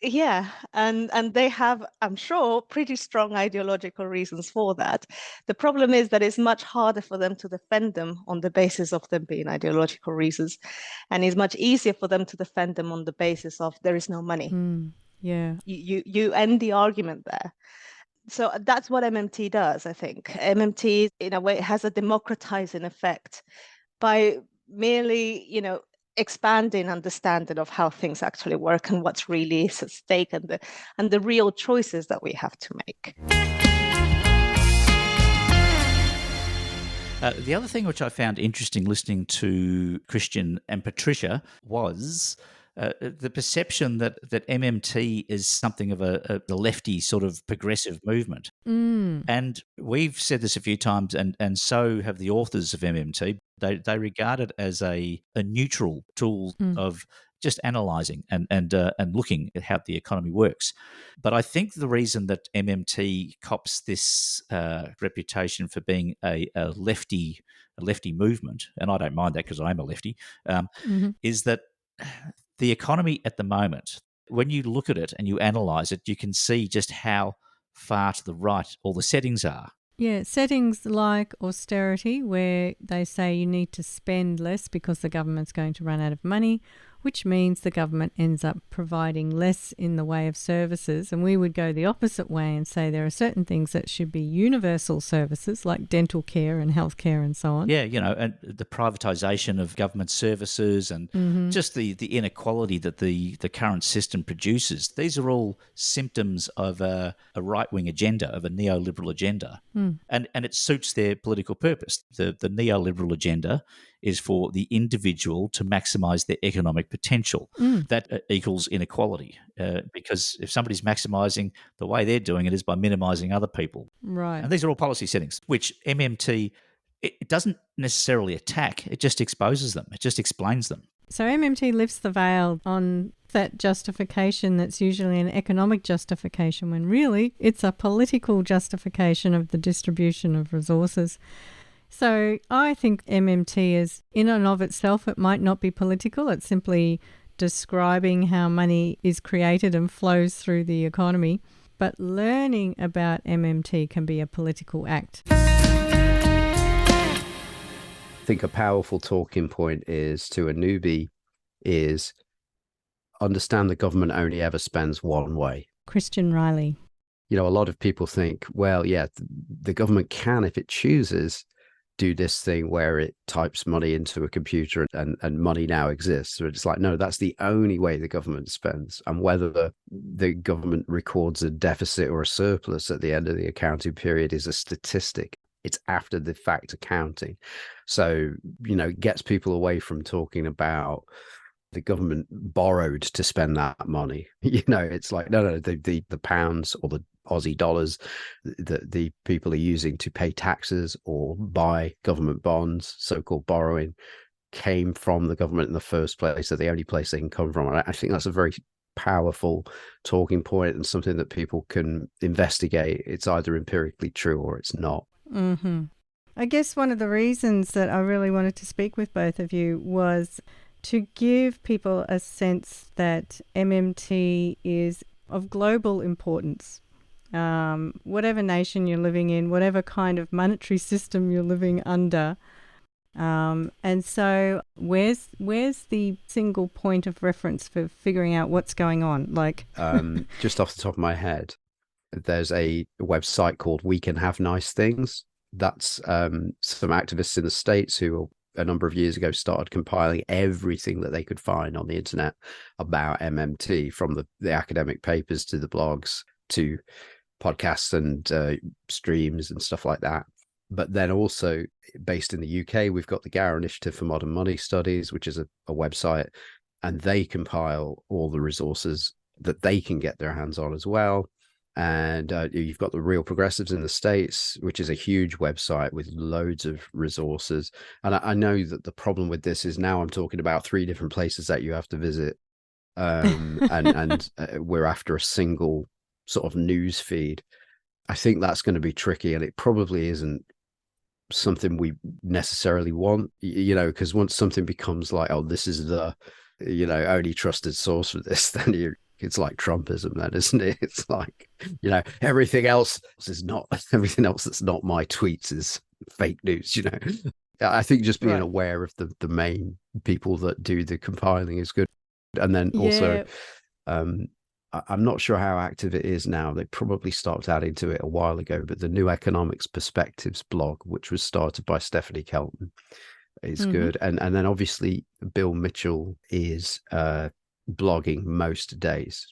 Yeah, and they have, I'm sure, pretty strong ideological reasons for that. The problem is that it's much harder for them to defend them on the basis of them being ideological reasons, and it's much easier for them to defend them on the basis of there is no money. Yeah, you end the argument there. So that's what MMT does, I think. MMT, in a way, has a democratizing effect by merely, expanding understanding of how things actually work and what's really at stake, and the real choices that we have to make. The other thing which I found interesting listening to Christian and Patricia was the perception that MMT is something of a lefty sort of progressive movement. And we've said this a few times, and so have the authors of MMT. They regard it as a neutral tool of just analysing and looking at how the economy works. But I think the reason that MMT cops this reputation for being a lefty movement, and I don't mind that because I'm a lefty, is that the economy at the moment, when you look at it and you analyse it, you can see just how far to the right all the settings are. Yeah, settings like austerity, where they say you need to spend less because the government's going to run out of money, which means the government ends up providing less in the way of services. And we would go the opposite way and say there are certain things that should be universal services like dental care and healthcare and so on. Yeah, and the privatisation of government services and just the inequality that the current system produces. These are all symptoms of a right-wing agenda, of a neoliberal agenda. And it suits their political purpose. The neoliberal agenda is for the individual to maximise their economic potential. That equals inequality, because if somebody's maximising, the way they're doing it is by minimising other people. Right. And these are all policy settings, which MMT, it doesn't necessarily attack, it just exposes them, it just explains them. So MMT lifts the veil on that justification that's usually an economic justification when really it's a political justification of the distribution of resources. So I think MMT is, in and of itself, it might not be political. It's simply describing how money is created and flows through the economy. But learning about MMT can be a political act. I think a powerful talking point is to a newbie is understand the government only ever spends one way. Christian Riley. A lot of people think, well, yeah, the government can, if it chooses, do this thing where it types money into a computer and money now exists. So it's like, no, that's the only way the government spends. And whether the government records a deficit or a surplus at the end of the accounting period is a statistic. It's after the fact accounting. So, gets people away from talking about the government borrowed to spend that money. It's like, no, the pounds or the Aussie dollars that the people are using to pay taxes or buy government bonds, so-called borrowing, came from the government in the first place. So the only place they can come from. And I think that's a very powerful talking point and something that people can investigate. It's either empirically true or it's not. I guess one of the reasons that I really wanted to speak with both of you was to give people a sense that MMT is of global importance. Whatever nation you're living in, whatever kind of monetary system you're living under, And so where's the single point of reference for figuring out what's going on? Like, just off the top of my head, there's a website called We Can Have Nice Things. That's some activists in the States who a number of years ago started compiling everything that they could find on the internet about MMT, from the academic papers to the blogs to podcasts and streams and stuff like that. But then also based in the UK, we've got the Gower Initiative for Modern Money Studies, which is a website, and they compile all the resources that they can get their hands on as well. And you've got the Real Progressives in the States, which is a huge website with loads of resources. And I know that the problem with this is now I'm talking about 3 different places that you have to visit. And we're after a single sort of news feed. I think that's going to be tricky, and it probably isn't something we necessarily want, because once something becomes like, oh, this is the, only trusted source for this, then it's like Trumpism then, isn't it? It's like, everything else that's not my tweets is fake news, I think just being aware of the main people that do the compiling is good. And then also, I'm not sure how active it is now. They probably started adding to it a while ago, but the New Economics Perspectives blog, which was started by Stephanie Kelton, is good. And then obviously Bill Mitchell is blogging most days.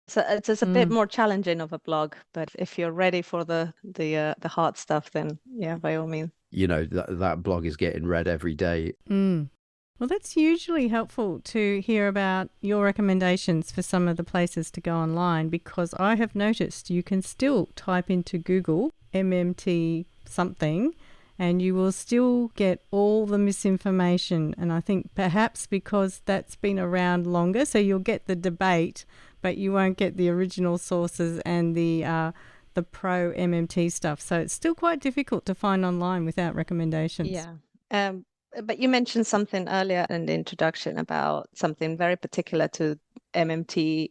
So it's a bit more challenging of a blog, but if you're ready for the hard stuff, then yeah, by all means. That blog is getting read every day. Well, that's usually helpful to hear about your recommendations for some of the places to go online, because I have noticed you can still type into Google MMT something and you will still get all the misinformation. And I think perhaps because that's been around longer, so you'll get the debate, but you won't get the original sources and the pro MMT stuff. So it's still quite difficult to find online without recommendations. Yeah. But you mentioned something earlier in the introduction about something very particular to MMT,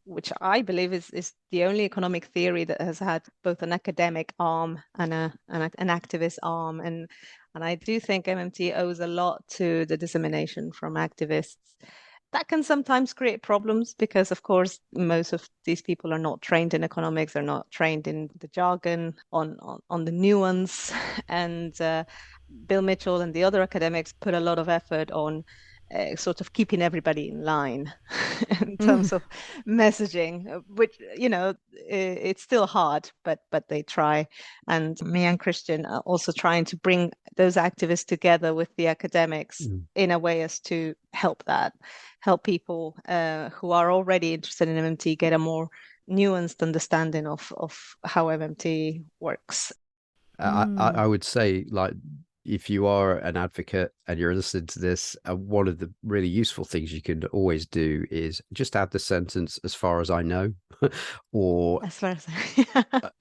which I believe is the only economic theory that has had both an academic arm and an activist arm. And I do think MMT owes a lot to the dissemination from activists. That can sometimes create problems because, of course, most of these people are not trained in economics. They're not trained in the jargon, on the nuance. And Bill Mitchell and the other academics put a lot of effort on sort of keeping everybody in line in terms of messaging, which, it's still hard, but they try. And me and Christian are also trying to bring those activists together with the academics in a way as to help people who are already interested in MMT get a more nuanced understanding of how MMT works. I would say, like, if you are an advocate and you're listening to this, one of the really useful things you can always do is just add the sentence, as far as I know, or as far as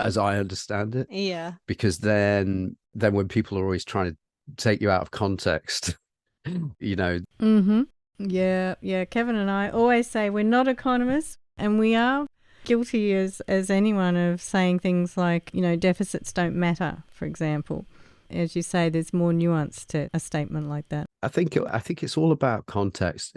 as I understand it. Yeah. Because then when people are always trying to take you out of context, Yeah. Kevin and I always say we're not economists, and we are guilty as anyone of saying things like, deficits don't matter, for example. As you say, there's more nuance to a statement like that. I think it's all about context.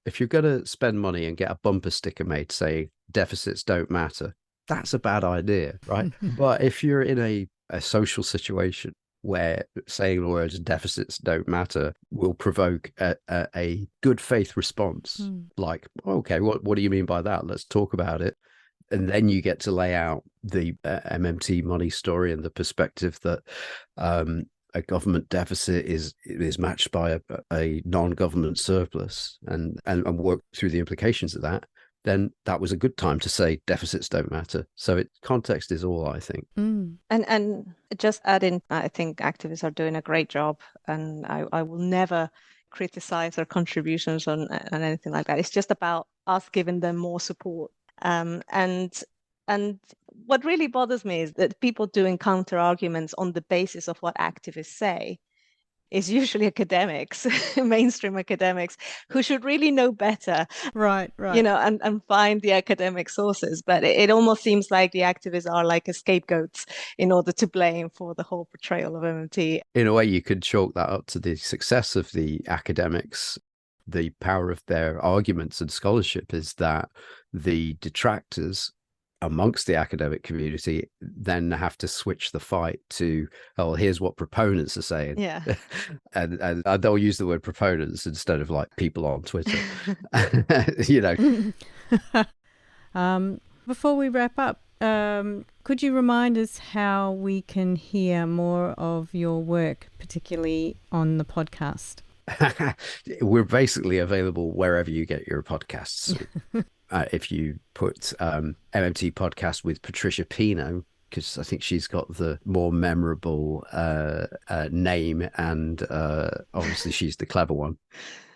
If you're going to spend money and get a bumper sticker made saying deficits don't matter, that's a bad idea, right? But if you're in a social situation where saying the words deficits don't matter will provoke a good faith response, like, okay, what do you mean by that? Let's talk about it. And then you get to lay out the MMT money story and the perspective that a government deficit is matched by a non-government surplus, and work through the implications of that. Then that was a good time to say deficits don't matter. So context is all, I think. And just adding, I think activists are doing a great job, and I will never criticize their contributions on anything like that. It's just about us giving them more support. And what really bothers me is that people doing counter arguments on the basis of what activists say is usually academics, mainstream academics, who should really know better. Right. And find the academic sources. But it almost seems like the activists are like a scapegoats in order to blame for the whole portrayal of MMT. In a way, you could chalk that up to the success of the academics. The power of their arguments and scholarship is that the detractors amongst the academic community then have to switch the fight to, oh, here's what proponents are saying. Yeah. and they'll use the word proponents instead of like people on Twitter. Before we wrap up, could you remind us how we can hear more of your work, particularly on the podcast? We're basically available wherever you get your podcasts. If you put MMT podcast with Patricia Pino, because I think she's got the more memorable name, and obviously she's the clever one.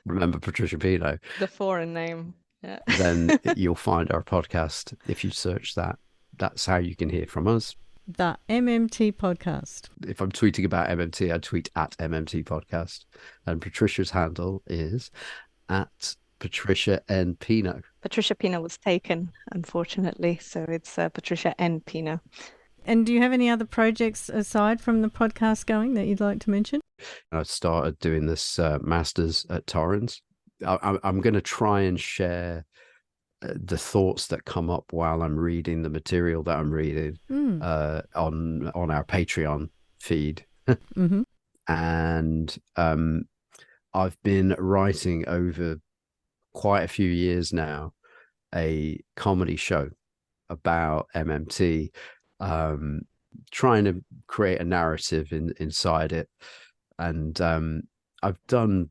Remember Patricia Pino? The foreign name. Yeah. Then you'll find our podcast if you search that. That's how you can hear from us. The MMT podcast. If I'm tweeting about MMT, I tweet at MMT podcast. And Patricia's handle is at Patricia N. Pino. Patricia Pino was taken, unfortunately. So it's Patricia N. Pino. And do you have any other projects aside from the podcast going that you'd like to mention? I started doing this master's at Torrens. I'm going to try and share the thoughts that come up while I'm reading the material that I'm reading on our Patreon feed. Mm-hmm. And I've been writing over quite a few years now a comedy show about MMT, trying to create a narrative inside it. And I've done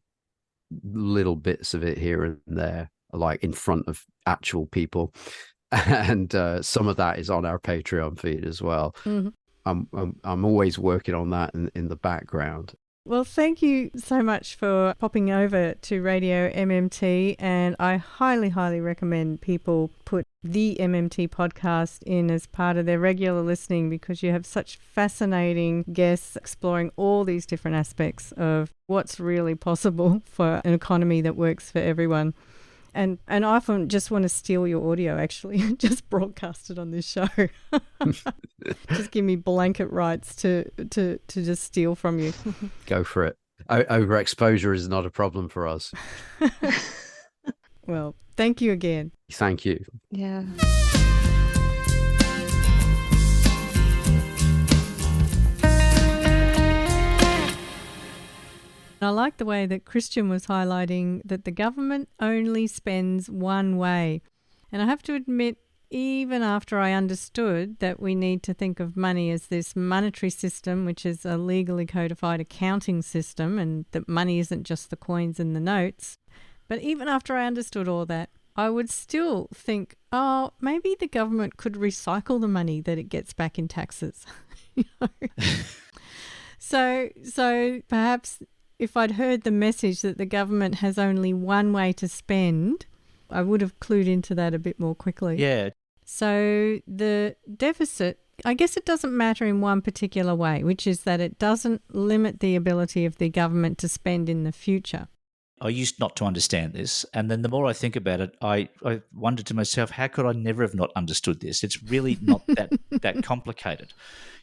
little bits of it here and there, like in front of actual people, and some of that is on our Patreon feed as well. Mm-hmm. I'm always working on that in the background. Well, thank you so much for popping over to Radio MMT, and I highly, highly recommend people put the MMT podcast in as part of their regular listening, because you have such fascinating guests exploring all these different aspects of what's really possible for an economy that works for everyone. And I often just want to steal your audio, actually, just broadcast it on this show. Just give me blanket rights to just steal from you. Go for it. Overexposure is not a problem for us. Well, thank you again. Thank you. Yeah. I like the way that Christian was highlighting that the government only spends one way. And I have to admit, even after I understood that we need to think of money as this monetary system, which is a legally codified accounting system, and that money isn't just the coins and the notes, but even after I understood all that, I would still think, oh, maybe the government could recycle the money that it gets back in taxes. So perhaps if I'd heard the message that the government has only one way to spend, I would have clued into that a bit more quickly. Yeah. So the deficit, I guess it doesn't matter in one particular way, which is that it doesn't limit the ability of the government to spend in the future. I used not to understand this, and then the more I think about it, I wonder to myself, how could I never have not understood this? It's really not that complicated.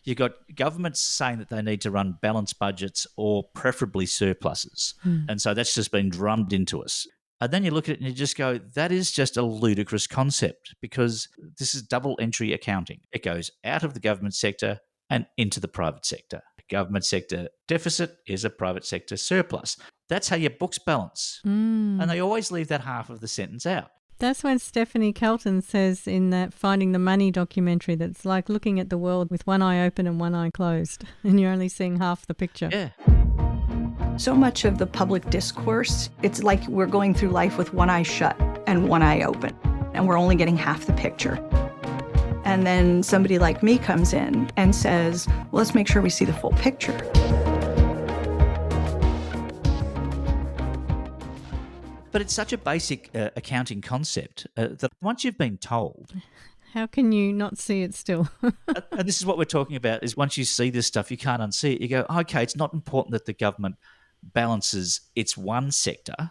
You've got governments saying that they need to run balanced budgets or preferably surpluses, and so that's just been drummed into us. And then you look at it and you just go, that is just a ludicrous concept, because this is double entry accounting. It goes out of the government sector and into the private sector. Government sector deficit is a private sector surplus. That's how your books balance. And they always leave that half of the sentence out. That's when Stephanie Kelton says in that Finding the Money documentary that it's like looking at the world with one eye open and one eye closed, and you're only seeing half the picture. Yeah. So much of the public discourse, it's like we're going through life with one eye shut and one eye open, and we're only getting half the picture. And then somebody like me comes in and says, well, let's make sure we see the full picture. But it's such a basic accounting concept that once you've been told... How can you not see it still? And this is what we're talking about, is once you see this stuff, you can't unsee it. You go, okay, it's not important that the government balances its one sector,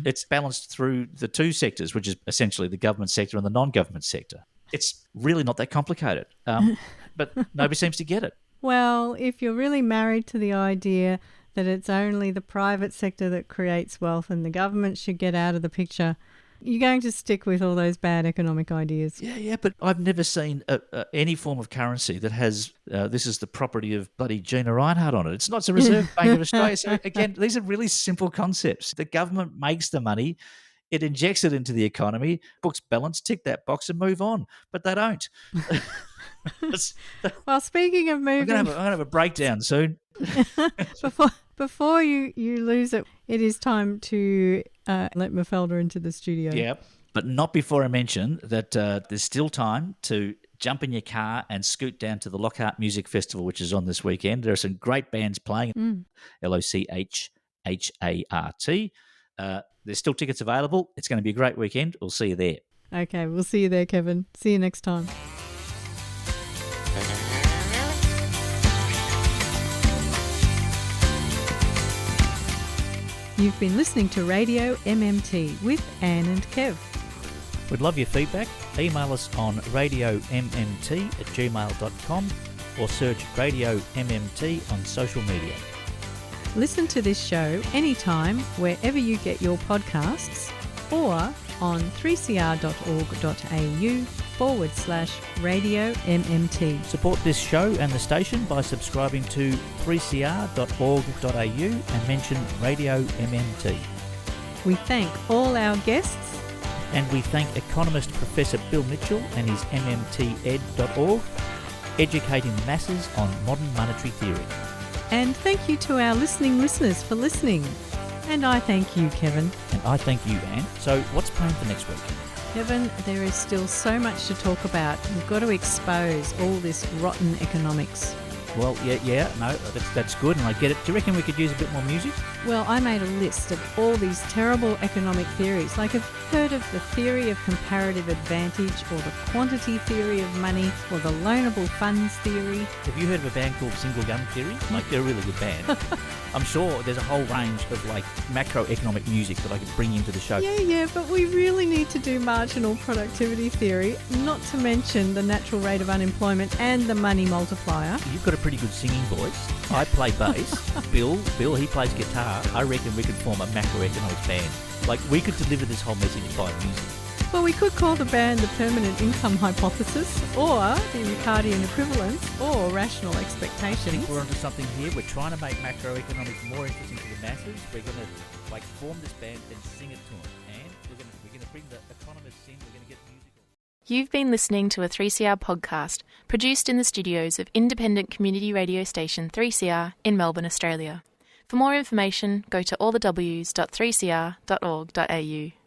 it's balanced through the two sectors, which is essentially the government sector and the non-government sector. It's really not that complicated, but nobody seems to get it. Well, if you're really married to the idea that it's only the private sector that creates wealth and the government should get out of the picture, you're going to stick with all those bad economic ideas. Yeah, but I've never seen any form of currency that has this is the property of bloody Gina Reinhardt on it. It's not the Reserve Bank of Australia. So again, these are really simple concepts. The government makes the money, it injects it into the economy, books balance, tick that box and move on. But they don't. Well, speaking of moving... I'm going to have a breakdown soon. Before you lose it, it is time to let Mafalda into the studio. Yeah, but not before I mention that there's still time to jump in your car and scoot down to the Lockhart Music Festival, which is on this weekend. There are some great bands playing, Lochhart. There's still tickets available. It's going to be a great weekend. We'll see you there. Okay, we'll see you there, Kevin. See you next time. You've been listening to Radio MMT with Anne and Kev. We'd love your feedback. Email us on radioMMT@gmail.com or search Radio MMT on social media. Listen to this show anytime wherever you get your podcasts or on 3cr.org.au/Radio MMT. Support this show and the station by subscribing to 3cr.org.au and mention Radio MMT. We thank all our guests. And we thank economist Professor Bill Mitchell and his mmted.org, educating the masses on modern monetary theory. And thank you to our listeners for listening. And I thank you, Kevin. And I thank you, Anne. So what's planned for next week? Kevin, there is still so much to talk about. We've got to expose all this rotten economics. Well, no, that's good, and I get it. Do you reckon we could use a bit more music? Well, I made a list of all these terrible economic theories. Like, I've heard of the theory of comparative advantage, or the quantity theory of money, or the loanable funds theory. Have you heard of a band called Single Gun Theory? Like, they're a really good band. I'm sure there's a whole range of, like, macroeconomic music that I could bring into the show. Yeah, but we really need to do marginal productivity theory, not to mention the natural rate of unemployment and the money multiplier. You've got a pretty good singing voice. I play bass. Bill, he plays guitar. I reckon we could form a macroeconomics band. Like, we could deliver this whole message by music. Well, we could call the band the permanent income hypothesis, or the Ricardian equivalence, or rational expectations. I think we're onto something here. We're trying to make macroeconomics more interesting to the masses. We're going to form this band and sing it to them. And we're going to bring the economists in. We're going to get musical. You've been listening to a 3CR podcast produced in the studios of independent community radio station 3CR in Melbourne, Australia. For more information, go to allthews.3cr.org.au.